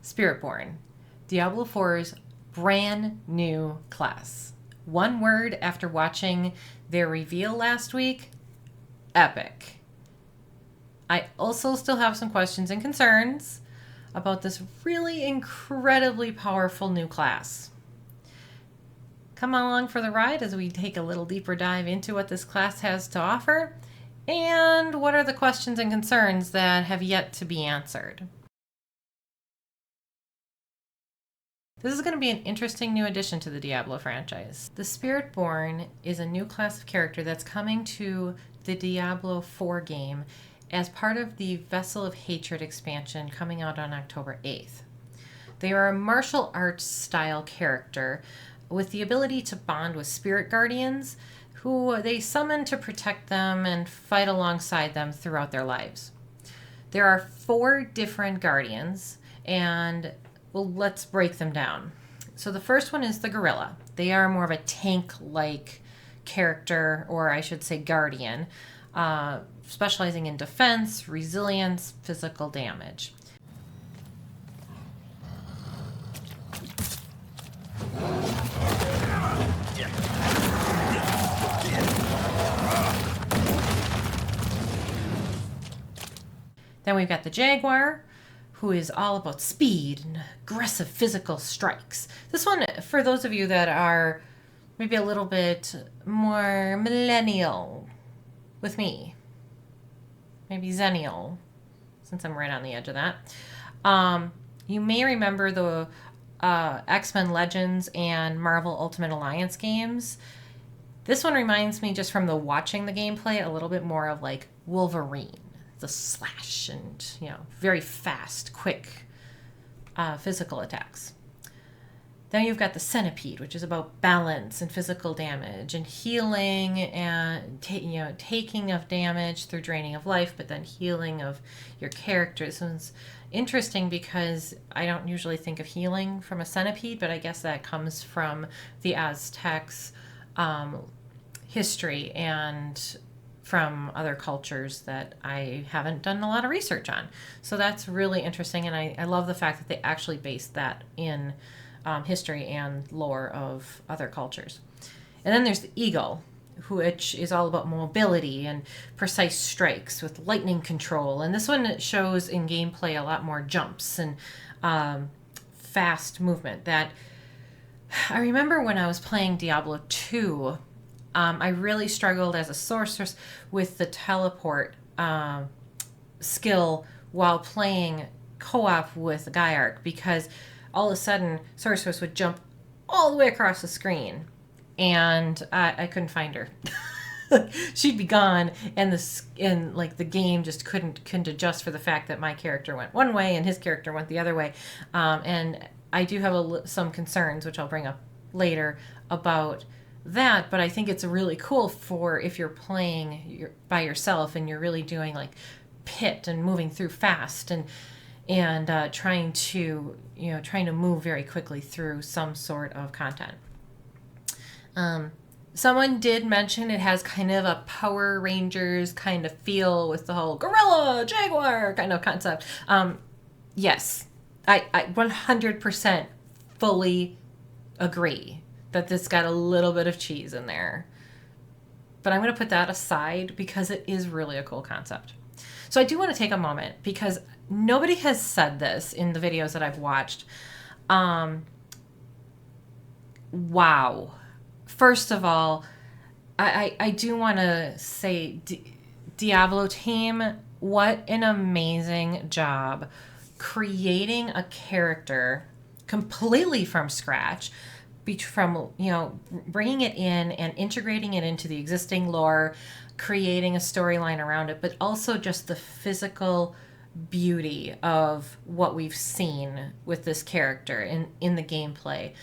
Spiritborn, Diablo 4's brand new class. One word after watching their reveal last week: epic. I also still have some questions and concerns about this really incredibly powerful new class. Come along for the ride as we take a little deeper dive into what this class has to offer and what are the questions and concerns that have yet to be answered. This is going to be an interesting new addition to the Diablo franchise. The Spiritborn is a new class of character that's coming to the Diablo IV game as part of the Vessel of Hatred expansion coming out on October 8th. They are a martial arts style character with the ability to bond with spirit guardians who they summon to protect them and fight alongside them throughout their lives. There are 4 different guardians, and well, let's break them down. So the first one is the gorilla. They are more of a tank-like character, or I should say guardian, specializing in defense, resilience, physical damage. Then we've got the jaguar, who is all about speed and aggressive physical strikes. This one, for those of you that are maybe a little bit more millennial with me, maybe zennial, since I'm right on the edge of that, you may remember the X-Men Legends and Marvel Ultimate Alliance games. This one reminds me, just from the watching the gameplay, a little bit more of like Wolverine. The slash and, very fast, quick physical attacks. Then you've got the centipede, which is about balance and physical damage and healing and taking of damage through draining of life, but then healing of your character. This one's interesting because I don't usually think of healing from a centipede, but I guess that comes from the Aztecs' history and from other cultures that I haven't done a lot of research on. So that's really interesting, and I love the fact that they actually based that in history and lore of other cultures. And then there's the eagle, which is all about mobility and precise strikes with lightning control. And this one shows in gameplay a lot more jumps and fast movement. That I remember when I was playing Diablo II, I really struggled as a sorceress with the teleport skill while playing co-op with Gaiark, because all of a sudden sorceress would jump all the way across the screen and I couldn't find her. She'd be gone, and the game just couldn't adjust for the fact that my character went one way and his character went the other way. And I do have some concerns, which I'll bring up later, about that, but I think it's really cool for if you're playing by yourself and you're really doing like pit and moving through fast and trying to move very quickly through some sort of content. Someone did mention it has kind of a Power Rangers kind of feel with the whole gorilla, jaguar kind of concept. Yes, I 100% fully agree that this got a little bit of cheese in there. But I'm going to put that aside because it is really a cool concept. So I do want to take a moment, because nobody has said this in the videos that I've watched. Wow. First of all, I do want to say, Diablo team, what an amazing job creating a character completely from scratch, from bringing it in and integrating it into the existing lore, creating a storyline around it, but also just the physical beauty of what we've seen with this character in the gameplay.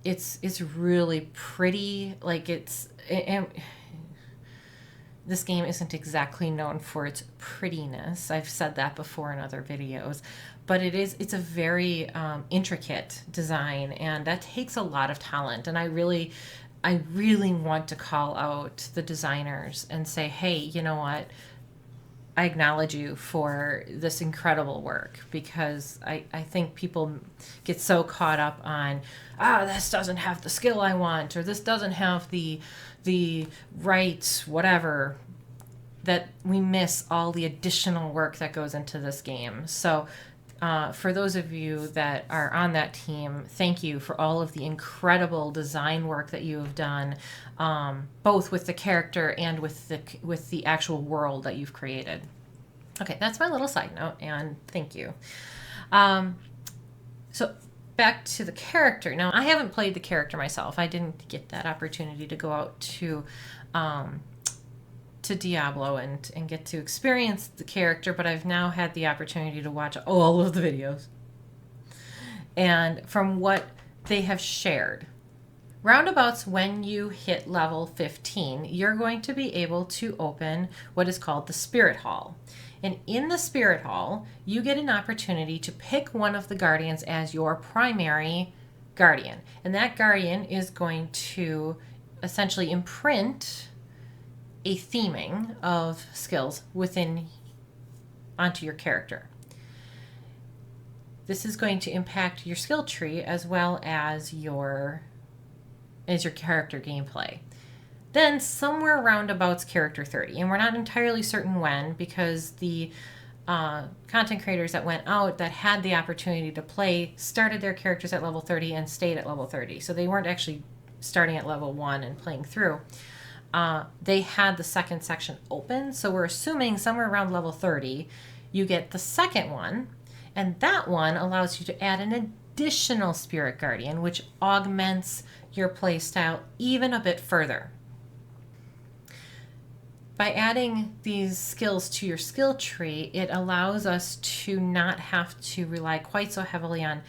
It's really pretty. This game isn't exactly known for its prettiness. I've said that before in other videos, but it's a very intricate design, and that takes a lot of talent. And I really want to call out the designers and say, hey, you know what? I acknowledge you for this incredible work, because I think people get so caught up on, this doesn't have the skill I want, or this doesn't have the right whatever, that we miss all the additional work that goes into this game. So for those of you that are on that team, thank you for all of the incredible design work that you have done, both with the character and with the actual world that you've created. Okay, that's my little side note, and thank you. So back to the character. Now, I haven't played the character myself. I didn't get that opportunity to go out to Diablo and get to experience the character, but I've now had the opportunity to watch all of the videos. And from what they have shared, roundabouts, when you hit level 15, you're going to be able to open what is called the Spirit Hall. And in the Spirit Hall, you get an opportunity to pick one of the guardians as your primary guardian. And that guardian is going to essentially imprint a theming of skills onto your character. This is going to impact your skill tree as well as your character gameplay. Then somewhere roundabouts character 30, and we're not entirely certain when, because the content creators that went out that had the opportunity to play started their characters at level 30 and stayed at level 30. So they weren't actually starting at level 1 and playing through. They had the second section open, so we're assuming somewhere around level 30 you get the second one, and that one allows you to add an additional spirit guardian, which augments your play style even a bit further. By adding these skills to your skill tree, it allows us to not have to rely quite so heavily on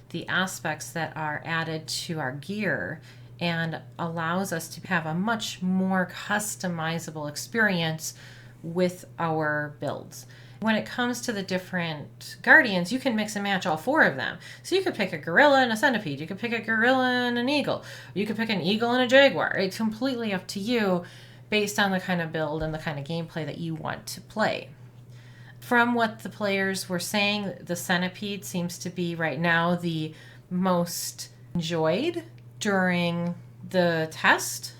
the aspects that are added to our gear, and allows us to have a much more customizable experience with our builds. When it comes to the different guardians, you can mix and match all 4 of them. So you could pick a gorilla and a centipede, you could pick a gorilla and an eagle, you could pick an eagle and a jaguar. It's completely up to you based on the kind of build and the kind of gameplay that you want to play. From what the players were saying, the centipede seems to be right now the most enjoyed during the test,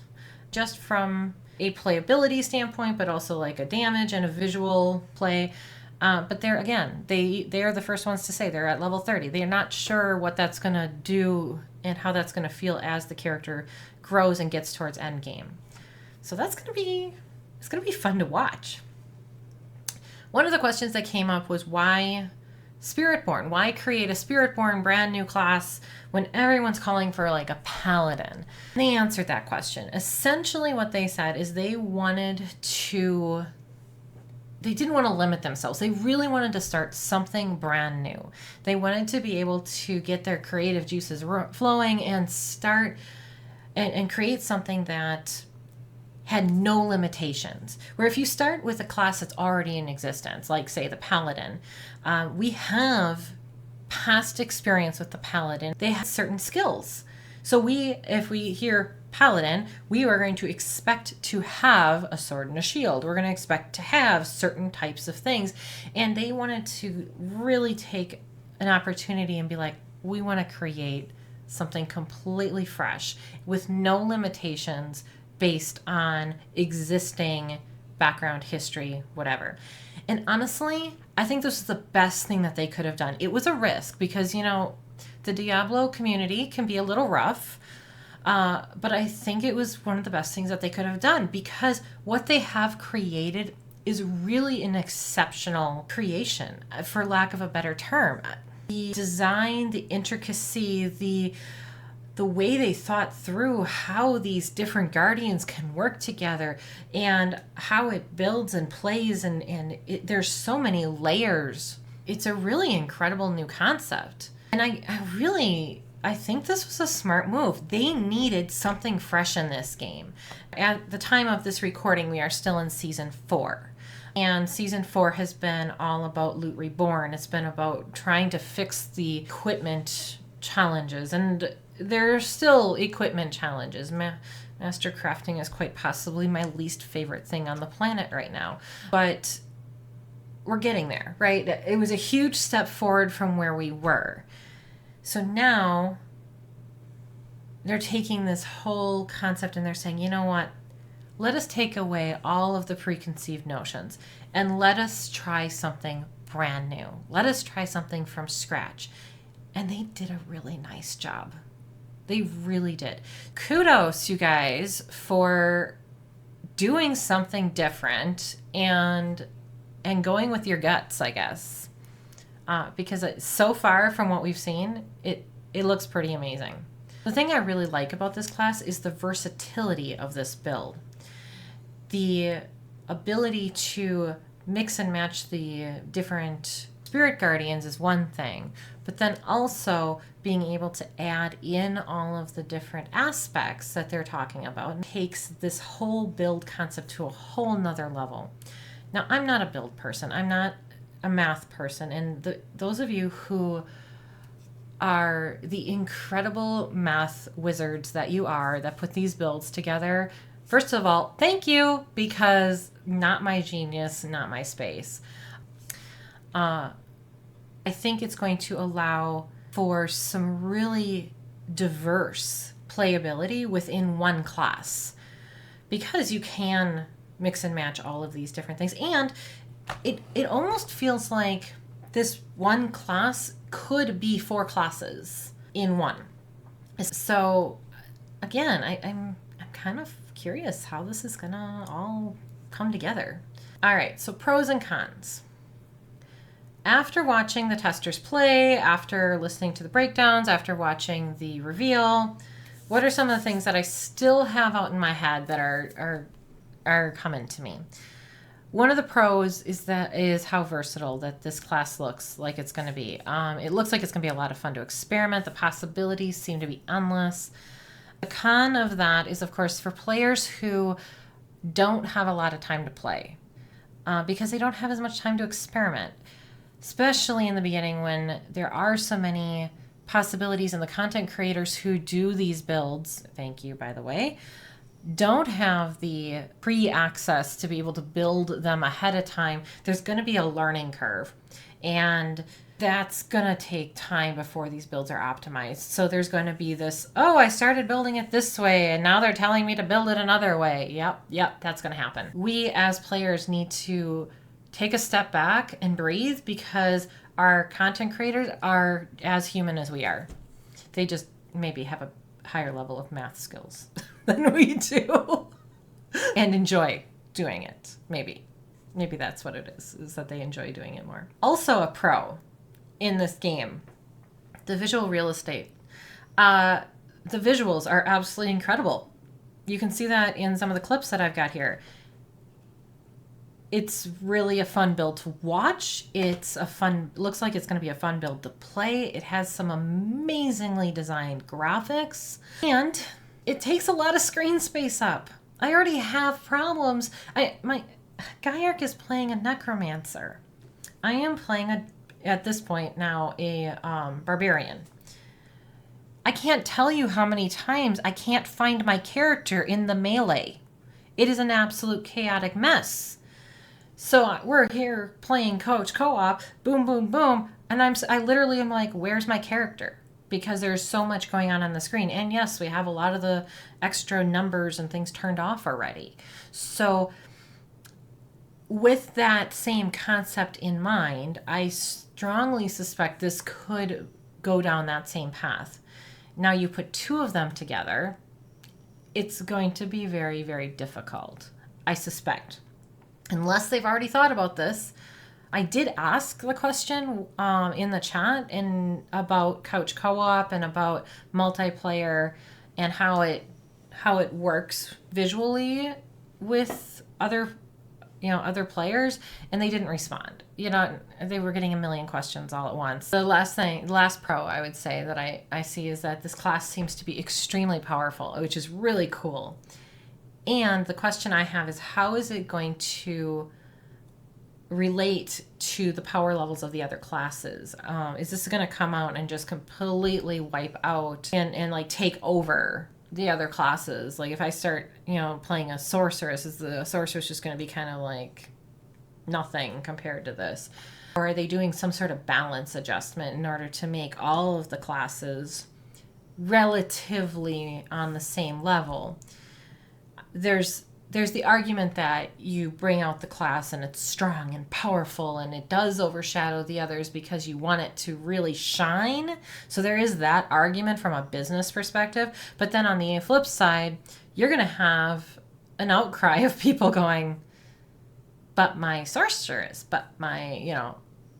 just from a playability standpoint, but also like a damage and a visual play. But they're, again, they are the first ones to say they're at level 30. They're not sure what that's going to do and how that's going to feel as the character grows and gets towards end game. So it's going to be fun to watch. One of the questions that came up was, why Spiritborn? Why create a Spiritborn brand new class when everyone's calling for like a paladin? And they answered that question. Essentially what they said is they didn't want to limit themselves. They really wanted to start something brand new. They wanted to be able to get their creative juices flowing and start and create something that had no limitations. Where if you start with a class that's already in existence, like say the paladin, we have past experience with the paladin. They have certain skills. So if we hear paladin, we are going to expect to have a sword and a shield. We're going to expect to have certain types of things. And they wanted to really take an opportunity and be like, we want to create something completely fresh with no limitations, based on existing background, history, whatever. And honestly, I think this is the best thing that they could have done. It was a risk because, the Diablo community can be a little rough, but I think it was one of the best things that they could have done, because what they have created is really an exceptional creation, for lack of a better term. The design, the intricacy, the way they thought through how these different guardians can work together and how it builds and plays, and there's so many layers. It's a really incredible new concept. And I think this was a smart move. They needed something fresh in this game. At the time of this recording, we are still in Season 4. And Season 4 has been all about Loot Reborn. It's been about trying to fix the equipment challenges, and there are still equipment challenges. Master crafting is quite possibly my least favorite thing on the planet right now. But we're getting there, right? It was a huge step forward from where we were. So now they're taking this whole concept and they're saying, you know what? Let us take away all of the preconceived notions and let us try something brand new. Let us try something from scratch. And they did a really nice job. They really did. Kudos, you guys, for doing something different and going with your guts, I guess. Because so far from what we've seen, it looks pretty amazing. The thing I really like about this class is the versatility of this build. The ability to mix and match the different spirit guardians is one thing, but then also being able to add in all of the different aspects that they're talking about takes this whole build concept to a whole nother level. Now, I'm not a build person. I'm not a math person. And those of you who are the incredible math wizards that you are that put these builds together, first of all, thank you, because not my genius, not my space. I think it's going to allow for some really diverse playability within one class, because you can mix and match all of these different things. And it almost feels like this one class could be 4 classes in one. So again, I'm kind of curious how this is gonna all come together. All right, so pros and cons. After watching the testers play, after listening to the breakdowns, after watching the reveal, what are some of the things that I still have out in my head that are coming to me? One of the pros is how versatile that this class looks like it's going to be. It looks like it's going to be a lot of fun to experiment. The possibilities seem to be endless. The con of that is, of course, for players who don't have a lot of time to play, because they don't have as much time to experiment, especially in the beginning when there are so many possibilities, and the content creators who do these builds, thank you, by the way, don't have the pre-access to be able to build them ahead of time. There's going to be a learning curve, and that's going to take time before these builds are optimized. So there's going to be this, oh, I started building it this way and now they're telling me to build it another way. Yep, that's going to happen. We as players need to take a step back and breathe, because our content creators are as human as we are. They just maybe have a higher level of math skills than we do and enjoy doing it. Maybe that's what it is that they enjoy doing it more. Also a pro in this game, the visual real estate. The visuals are absolutely incredible. You can see that in some of the clips that I've got here. It's really a fun build to watch. Looks like it's going to be a fun build to play. It has some amazingly designed graphics, and it takes a lot of screen space up. I already have problems. My Gaiark is playing a necromancer. I am playing at this point now a barbarian. I can't tell you how many times I can't find my character in the melee. It is an absolute chaotic mess. So we're here playing coach co-op, boom, boom, boom, and I literally am like, where's my character? Because there's so much going on the screen. And yes, we have a lot of the extra numbers and things turned off already. So with that same concept in mind, I strongly suspect this could go down that same path. Now you put 2 of them together, it's going to be very, very difficult, I suspect. Unless they've already thought about this. I did ask the question in the chat about couch co-op and about multiplayer and how it works visually with other players, and they didn't respond. They were getting a million questions all at once. The last pro I would say that I see is that this class seems to be extremely powerful, which is really cool. And the question I have is, how is it going to relate to the power levels of the other classes? Is this going to come out and just completely wipe out and like take over the other classes? Like if I start, playing a sorceress, is the sorceress just going to be kind of like nothing compared to this. Or are they doing some sort of balance adjustment in order to make all of the classes relatively on the same level? There's the argument that you bring out the class and it's strong and powerful and it does overshadow the others because you want it to really shine. So there is that argument from a business perspective. But then on the flip side, you're going to have an outcry of people going, but my sorceress, but my,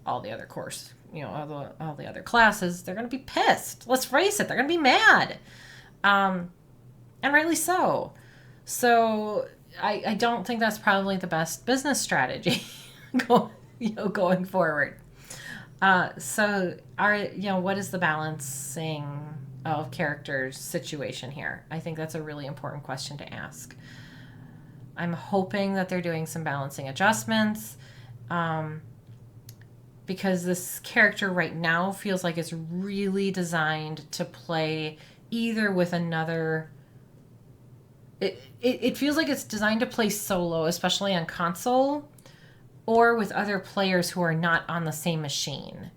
all the other course, all the other classes, they're going to be pissed. Let's face it, they're going to be mad. And rightly so. So I don't think that's probably the best business strategy going forward. So what is the balancing of characters situation here? I think that's a really important question to ask. I'm hoping that they're doing some balancing adjustments, because this character right now feels like it's really designed to play either with another. It feels like it's designed to play solo, especially on console, or with other players who are not on the same machine.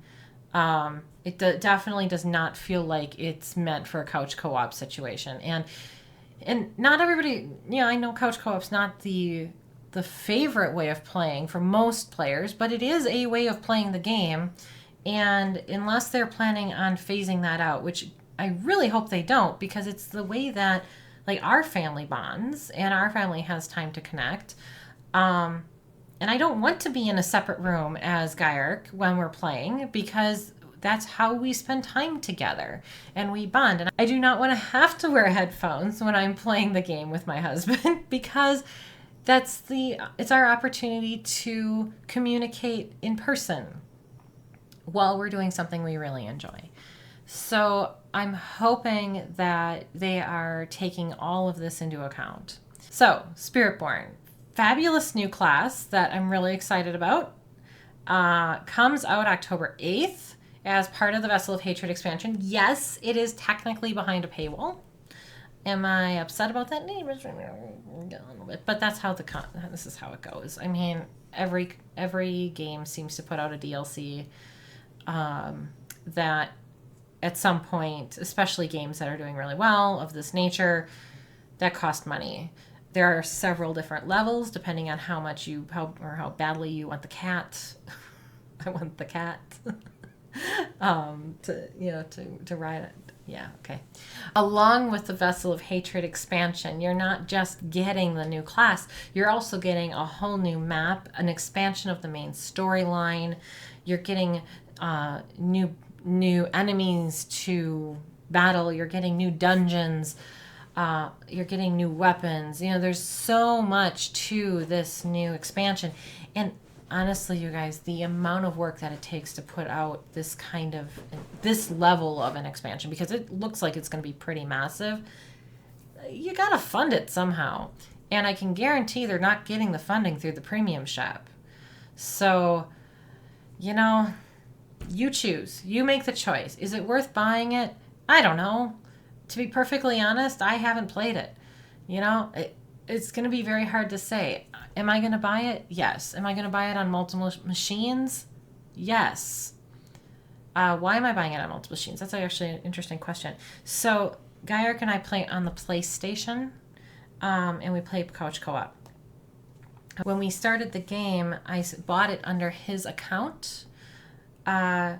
It definitely does not feel like it's meant for a couch co-op situation. And not everybody, I know couch co-op's not the favorite way of playing for most players, but it is a way of playing the game. And unless they're planning on phasing that out, which I really hope they don't, because it's the way that our family bonds and our family has time to connect. And I don't want to be in a separate room as Gaiark when we're playing, because that's how we spend time together and we bond. And I do not want to have to wear headphones when I'm playing the game with my husband, because it's our opportunity to communicate in person while we're doing something we really enjoy. So I'm hoping that they are taking all of this into account. So Spiritborn, fabulous new class that I'm really excited about. Comes out October 8th as part of the Vessel of Hatred expansion. Yes, it is technically behind a paywall. Am I upset about that? A little bit, but that's how this is how it goes. I mean, every game seems to put out a DLC that at some point, especially games that are doing really well of this nature, that cost money. There are several different levels depending on how badly you want the cat. I want the cat to ride it. Yeah, okay. Along with the Vessel of Hatred expansion, you're not just getting the new class, you're also getting a whole new map, an expansion of the main storyline. You're getting new enemies to battle. You're getting new dungeons. You're getting new weapons. There's so much to this new expansion. And honestly, you guys, the amount of work that it takes to put out this level of an expansion, because it looks like it's going to be pretty massive, you got to fund it somehow. And I can guarantee they're not getting the funding through the premium shop. So, you choose. You make the choice. Is it worth buying it? I don't know. To be perfectly honest, I haven't played it. It's going to be very hard to say. Am I going to buy it? Yes. Am I going to buy it on multiple machines? Yes. Why am I buying it on multiple machines? That's actually an interesting question. So Gaiark and I play on the PlayStation, and we play couch co-op. When we started the game, I bought it under his account,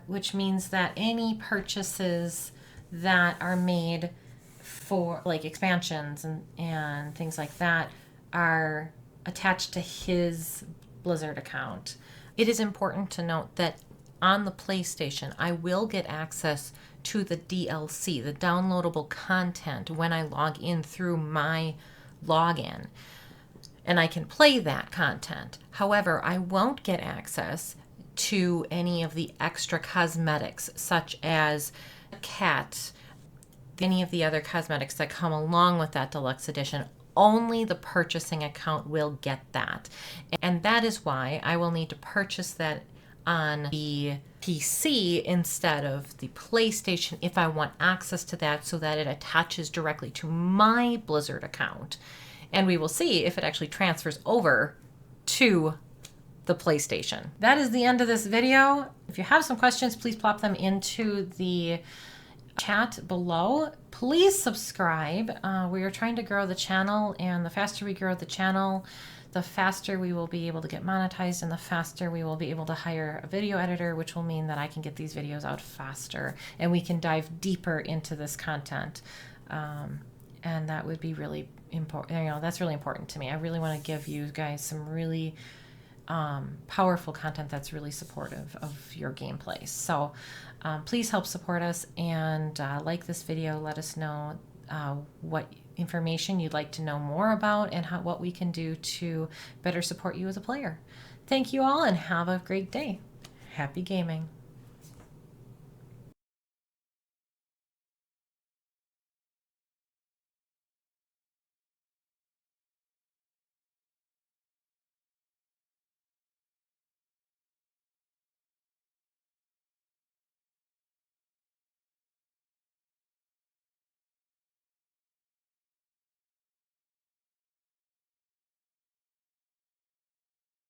which means that any purchases that are made for expansions and things like that are attached to his Blizzard account. It is important to note that on the PlayStation, I will get access to the DLC, the downloadable content, when I log in through my login. And I can play that content. However, I won't get access to any of the extra cosmetics, such as cat, any of the other cosmetics that come along with that deluxe edition. Only the purchasing account will get that. And that is why I will need to purchase that on the PC instead of the PlayStation if I want access to that, so that it attaches directly to my Blizzard account. And we will see if it actually transfers over to the PlayStation. That is the end of this video. If you have some questions, please plop them into the chat below. Please subscribe. We are trying to grow the channel, and the faster we grow the channel, the faster we will be able to get monetized, and the faster we will be able to hire a video editor, which will mean that I can get these videos out faster and we can dive deeper into this content. And that would be really important. You know, that's really important to me. I really want to give you guys some really powerful content that's really supportive of your gameplay. So please help support us, and like this video. Let us know what information you'd like to know more about, and what we can do to better support you as a player. Thank you all, and have a great day. Happy gaming.